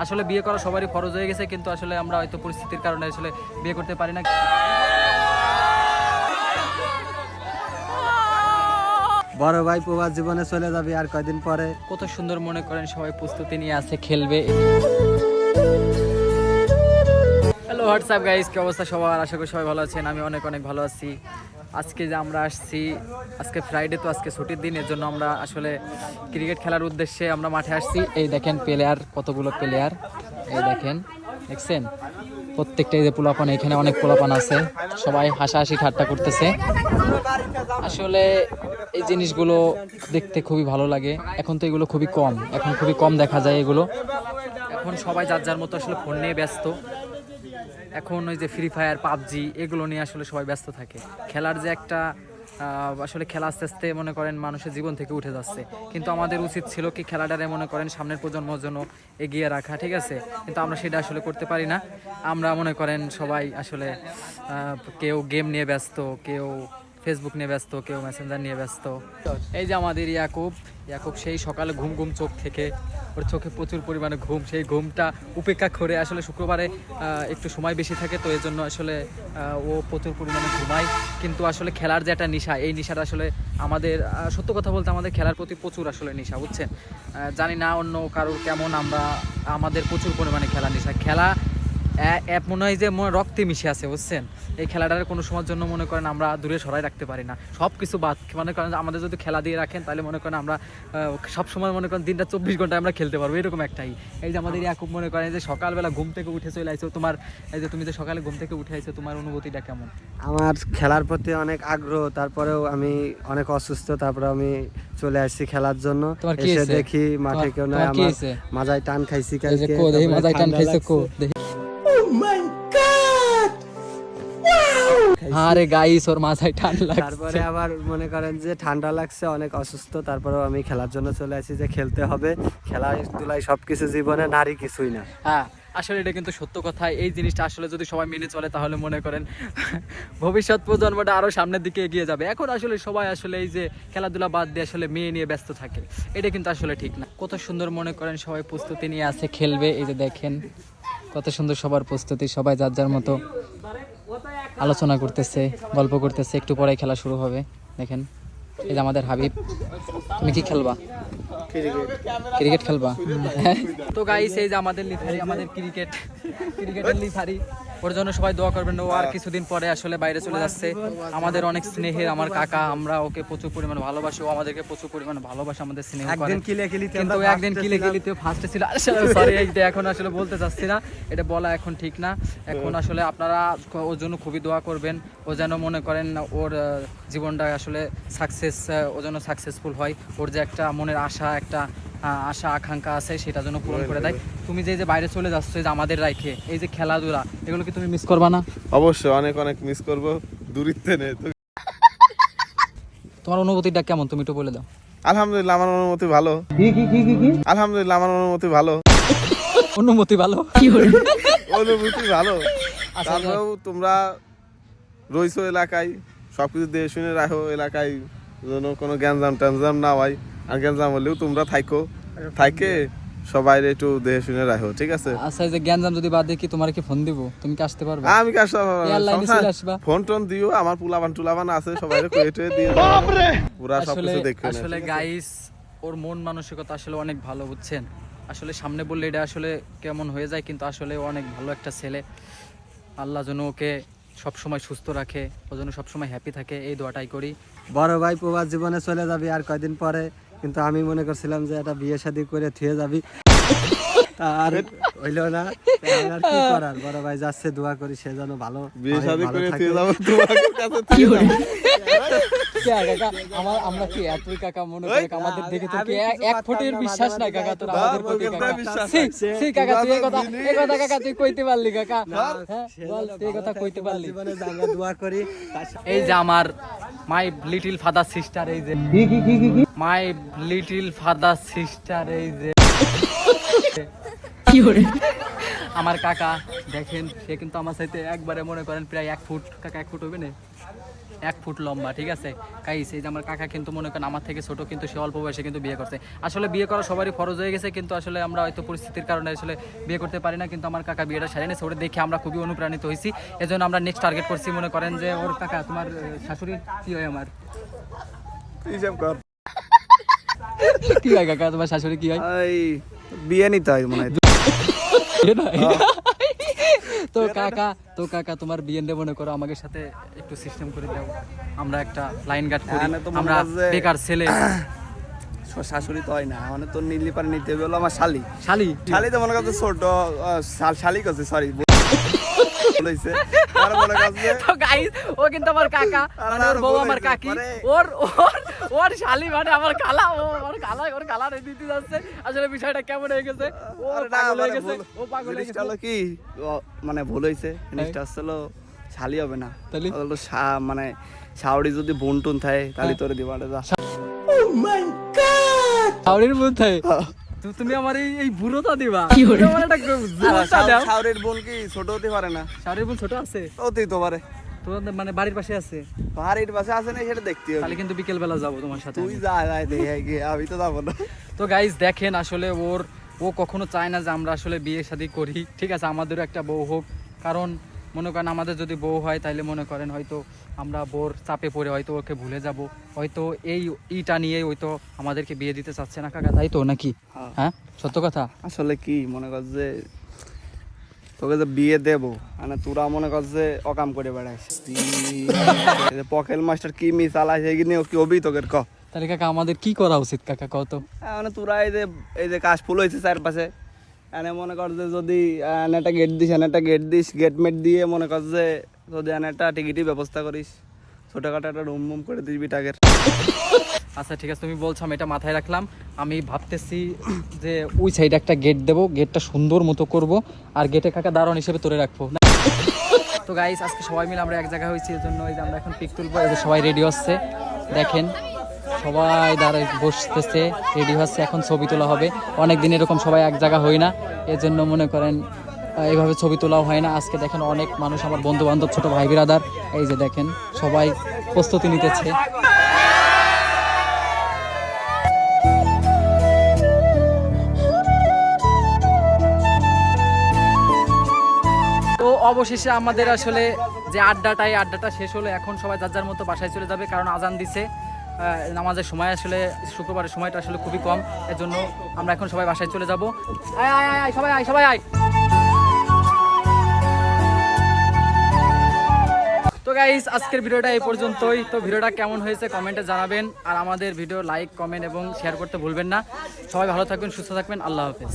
আসলে বিয়ে করা সবারই ফরজ হয়ে গেছে, কিন্তু আসলে আমরা হয়তো পরিস্থিতির কারণে আসলে বিয়ে করতে পারি না। বড় ভাই প্রবাস জীবনে চলে যাবে আর কয়দিন পরে। কত সুন্দর মনে করেন সবাই প্রস্তুতি নিয়ে আছে খেলবে। হ্যালো হোয়াটসঅ্যাপ গাইস, কি অবস্থা সবার? আশা করি সবাই ভালো আছেন। আমি অনেক অনেক ভালো আছি। আজকে যে আমরা আসছি, আজকে ফ্রাইডে, তো আজকে ছুটির দিন, এর জন্য আমরা আসলে ক্রিকেট খেলার উদ্দেশ্যে আমরা মাঠে আসছি। এই দেখেন প্লেয়ার, কতগুলো প্লেয়ার, এই দেখেন, দেখছেন প্রত্যেকটা। এই যে পোলাপান, এখানে অনেক পোলাপান আছে, সবাই হাসাহাসি ঠাট্টা করতেছে। আসলে এই জিনিসগুলো দেখতে খুবই ভালো লাগে। এখন তো এগুলো খুবই কম, এখন খুবই কম দেখা যায় এগুলো। এখন সবাই যার যার মতো আসলে ফোন নিয়ে ব্যস্ত। এখন ওই যে ফ্রি ফায়ার, পাবজি, এগুলো নিয়ে আসলে সবাই ব্যস্ত থাকে। খেলার যে একটা আসলে খেলা আস্তে আস্তে মনে করেন মানুষের জীবন থেকে উঠে যাচ্ছে, কিন্তু আমাদের উচিত ছিল কি খেলাটারে মনে করেন সামনের প্রজন্মের জন্য এগিয়ে রাখা, ঠিক আছে? কিন্তু আমরা সেটা আসলে করতে পারি না। আমরা মনে করেন সবাই আসলে কেউ গেম নিয়ে ব্যস্ত, কেউ ফেসবুক নিয়ে ব্যস্ত, কেউ মেসেঞ্জার নিয়ে ব্যস্ত। এই যে আমাদের ইয়াকুব সেই সকালে ঘুম ঘুম চোখ থেকে, ওর চোখে প্রচুর পরিমাণে ঘুম, সেই ঘুমটা উপেক্ষা করে আসলে শুক্রবারে একটু সময় বেশি থাকে, তো এই জন্য আসলে ও প্রচুর পরিমাণে ঘুমায়। কিন্তু আসলে খেলার যে একটা নেশা, এই নেশাটা আসলে আমাদের, সত্য কথা বলতে আমাদের খেলার প্রতি প্রচুর আসলে নেশা, বুঝছেন? জানি না অন্য কারোর কেমন, আমাদের প্রচুর পরিমাণে খেলার নেশা। খেলা মনে হয় যে রক্তে মিশে আছে, বুঝছেন? এই খেলাটার কোনো সময়ের জন্য মনে করেন আমরা দূরে সরাই রাখতে পারি না। সব কিছু বাদ মনে করেন আমাদের যদি খেলা দিয়ে রাখেন, তাহলে মনে করেন আমরা সব সময় মনে করেন দিনটা 24 ঘন্টা আমরা খেলতে পারবো, এরকম একটাই। এই যে আমাদের ইয়াকুব মনে করেন যে সকালবেলা ঘুম থেকে উঠে চলে আইছো, তোমার এই যে তুমি যে সকালে ঘুম থেকে উঠে আইছো, তোমার অনুভূতিটা কেমন? আমার খেলার প্রতি অনেক আগ্রহ, তারপরেও আমি অনেক অসুস্থ, তারপরে আমি চলে আসছি খেলার জন্য। এসে দেখি মাঠে কেউ নাই, আমার মাজায় টান খাইছি কালকে। মাজায় টান খাইছো কো দেখি। আরে গাইস, ওর মাথায় ঠান্ডা লাগছে। তারপরে আবার মনে করেন যে ঠান্ডা লাগছে, অনেক অসুস্থ, তারপরেও আমি খেলার জন্য চলে আসি, যে খেলতে হবে। খেলাধুলাই সবকিছু জীবনে, নারী কিছুই না। হ্যাঁ, আসলে এটা কিন্তু সত্য কথা। এই জিনিসটা আসলে যদি সবাই মেনে চলে, তাহলে মনে করেন ভবিষ্যৎ প্রজন্মটা আরো সামনের দিকে এগিয়ে যাবে। এখন আসলে সবাই আসলে এই যে খেলাধুলা বাদ দিয়ে আসলে মেয়ে নিয়ে ব্যস্ত থাকে, এটা কিন্তু আসলে ঠিক না। কত সুন্দর মনে করেন সবাই প্রস্তুতি নিয়ে আছে খেলবে। এই যে দেখেন কত সুন্দর সবার প্রস্তুতি, সবাই যার যার মতো আলোচনা করতেছে, গল্প করতেছে। একটু পরে খেলা শুরু হবে। দেখেন এই যে আমাদের হাবিব, তুমি কি খেলবা? ক্রিকেট খেলবা? তো গাইস, এই যে আমাদের লিথারি, আমাদের ক্রিকেটের লিথারি, ওর জন্য সবাই দোয়া করবেন। ও আর কিছুদিন পরে আসলে বাইরে চলে যাচ্ছে। আমাদের অনেক স্নেহের আমার কাকা, আমরা ওকে প্রচুর পরিমাণে ভালোবাসি, ও আমাদেরকে প্রচুর পরিমাণে ভালোবাসে, আমাদের স্নেহ করে। কিন্তু একদিন কিলে ফার্স্টে ছিল। সরি, এইটা এখন আসলে বলতে চাচ্ছি না, এটা বলা এখন ঠিক না। এখন আসলে আপনারা ওর জন্য খুবই দোয়া করবেন। ও যেন মনে করেন ওর জীবনটা আসলে ও যেন সাকসেসফুল হয়। ওর যে একটা মনের একটা আশা আকাঙ্ক্ষা আছে, সেটা যেন পূরণ করে দেয়। তুমি যে বাইরে চলে যাচ্ছ, যে আমাদের রাইখে, এই যে খেলাধুলা, এগুলো কি তুমি মিস করবা না? অবশ্যই অনেক অনেক মিস করব। দূরিত্বে নেই। তোমার অনুভূতিটা কেমন, তুমি একটু বলে দাও। আলহামদুলিল্লাহ, আমার অনুমতি ভালো। আলহামদুলিল্লাহ, আমার অনুমতি ভালো। অনুমতি ভালো, অনুভূতি ভালো। তারপরেও তোমরা রইছো এলাকায়, সবকিছু দিয়ে শুনে রাখো, এলাকায় যেন কোনো গ্যাঞ্জাম ট্যাঞ্জাম না হয়। আর গ্যাঞ্জাম হলেও তোমরা থাইকে সবাই একটু দেখে শুনে রাখো, ঠিক আছে? আচ্ছা, যে গ্যাঞ্জাম যদি বাদ দিয়ে কি তোমার কি ফোন দিব? তুমি কি আসতে পারবে? আমি ফোন টোন দিও, আমার টুলাবান আছে, সবাই দিও পুরা সবকিছু দেখো। আসলে গাইস, ওর মন মানসিকতা আসলে অনেক ভালো, বুঝছেন? আসলে সামনে বললে এটা আসলে কেমন হয়ে যায়, কিন্তু আসলে অনেক ভালো একটা ছেলে। আল্লাহ যেন ওকে সবসময় সুস্থ রাখে, ও যেন সবসময় হ্যাপি থাকে, এই দোয়াটাই করি। বড় ভাই প্রবাস জীবনে চলে যাবি আর কয়দিন পরে, কিন্তু আমি মনে করছিলাম যে একটা বিয়ে শাদী করে থুয়ে যাবি, আর হইলো না। আর কি করার, বড় ভাই যাচ্ছে, দোয়া করি সে যেন ভালো বিয়ে শাদী করে থুয়ে যাব। আমরা কি এতই কাকা মনে করি আমাদের দেখে তো কি এক ফুটের বিশ্বাস নাই কাকা তোর আমাদের প্রতি কাকা? সেই কাকা তুই এই কথা কাকা তুই কইতে পারলি কাকা? হ্যাঁ বল, তুই এই কথা কইতে পারলি? জীবনে আমরা দোয়া করি। এই যে আমার মাই লিটল ফাদার সিস্টার, এই যে মাই লিটল ফাদার সিস্টার, এই যে আমার কাকা দেখেন, সে কিন্তু আমার সাথে একবারে মনে করেন প্রায় 1 ফুট, কাকা 1 ফুট হবে না, 1 ফুট লম্বা, ঠিক আছে গাইস। এই যে আমার কাকা কিন্তু মনে করেন আমার থেকে ছোট, কিন্তু সে অল্প বয়সে কিন্তু বিয়ে করছে। আসলে বিয়ে করা সবারই ফরজ হয়ে গেছে, কিন্তু আসলে আমরা হয়তো পরিস্থিতির কারণে আসলে বিয়ে করতে পারি না, কিন্তু আমার কাকা বিয়েটা সারিয়ে নিয়েছে। ওটা দেখে আমরা খুবই অনুপ্রাণিত হয়েছি। এজন্য আমরা নেক্সট টার্গেট করছি, মনে করেন যে ওর কাকা তোমার শাশুড়ির কি হয় আমার হিসাব কর কি হয় কাকা, তোমার শাশুড়ি কি হয়? এই বিয়ে নিতে হয় মনে হয়। বিয়ে নয়। তো কাকা তোমার বিয়ে নিয়ে মনে করো আমাদের সাথে একটু সিস্টেম করে দাও, আমরা একটা লাইন গার্ড করি, এখানে তো মনে আমরা হয় যে- বেকার ছেলে। শাশুড়ি তো হয় না, মানে তোর নীলি পারে নিতে হলো আমার শালি। শালি শালি তো মনে করছে ছোট, শালি করছে সরি বলেছে আর মনে করছে তো গাইস ও কিন্তু আমার কাকা, মানে ওর বউ আমার কাকি, ওর ওর ওর শালি মানে আমার খালা, ওর খালা রে দিতে যাচ্ছে। আসলে বিষয়টা কেমন হয়ে গেছে, ও আরে না, পাগল হয়ে মানে গেছে, ভুল- ও পাগল হয়ে জিনিসটা গেছে। হলো কি মানে ভুল হয়েছে, জিনিসটা আসলে শালি হবে না, তাহলে? হলো মানে শাওড়ি যদি বোন টুন থাকে তাহলে তোরে দিবারে যা। শাওরির মধ্যে তুমি আমার এই বুড়োটা দিবা, তুমি আমার একটা বুড়োটা দাও। শাওড়ির বোন কি ছোট হতে পারে না? শাওরির বোন ছোট আছে হতেই তো পারে, তোমাদের, মানে বাড়ির পাশে আছে। বাড়ির পাশে আছে না সেটা দেখতে হবে। তাহলে কিন্তু বিকেল বেলা যাবো তোমার সাথে। তুই যা যাই দেখে গিয়ে, আমি তো যাবো না। তো গাইস দেখেন আসলে ও কখনো চায় না যে আমরা আসলে বিয়ে শাদী করি, ঠিক আছে, আমাদেরও একটা বউ হোক। কারণ মনে করেন আমাদের যদি বউ হয় তাহলে মনে করেন হয়তো আমরা বোর চাপে পড়ে হয়তো ওকে ভুলে যাব, হয়তো এই ইটা নিয়ে হয়তো আমাদেরকে বিয়ে দিতে চাচ্ছে না কাকা, তাই তো নাকি? হ্যাঁ। হ্যাঁ সত্য কথা। আসলে কি মনে কর যে তোকে যে বিয়ে দেবো, মানে তোরা মনে কর যে অকাম করে বেড়াইস, পকেল মাস্টার কি মি চালাইছে এগুলো কি হবি তোকে ক? তাহলে কাকা আমাদের কি করা উচিত কাকা, কত? মানে তোরা এই যে কাশ ফুল হয়েছে চারপাশে, এনে মনে কর যে যদি একটা গেট দিস গেট মেট দিয়ে মনে কর যে যদি একটা টিকিটের ব্যবস্থা করিস, ছোটখাটো একটা রুম মুম করে দিবি টাকের। আচ্ছা ঠিক আছে, তুমি বলছো, আমি এটা মাথায় রাখলাম। আমি ভাবতেছি যে ওই সাইডে একটা গেট দেবো, গেটটা সুন্দর মতো করব, আর গেটে কাকা দারোয়ান হিসেবে তোরে রাখবো। তো গাইস আজকে সবাই মিলে আমরা এক জায়গায় হয়েছি, এর জন্য এই যে আমরা এখন পিক তুলবো। এই যে সবাই রেডি হচ্ছে, দেখেন সবাই দাঁড়ায় বসতেছে, রেডি হচ্ছে, এখন ছবি তোলা হবে। অনেকদিন এরকম সবাই এক জায়গা হয় না, এর জন্য মনে করেন এইভাবে ছবি তোলাও হয় না। আজকে দেখেন অনেক মানুষ, আমার বন্ধু বান্ধব, ছোট ভাই বিরাদার, এই যে দেখেন সবাই প্রস্তুতি নিতেছে। তো অবশেষে আমাদের আসলে যে আড্ডাটা শেষ হলো। এখন সবাই যার যার মতো বাসায় চলে যাবে, কারণ আজান দিছে। নামাজের সময় আসলে শুক্রবারের সময়টা আসলে খুবই কম, এর জন্য আমরা এখন সবাই বাসায় চলে যাবো। আয় আয় আয় সবাই আয়, সবাই আয়। তো গাইস আজকের ভিডিওটা এই পর্যন্তই। তো ভিডিওটা কেমন হয়েছে কমেন্টে জানাবেন, আর আমাদের ভিডিও লাইক, কমেন্ট এবং শেয়ার করতে ভুলবেন না। সবাই ভালো থাকবেন, সুস্থ থাকবেন, আল্লাহ হাফেজ।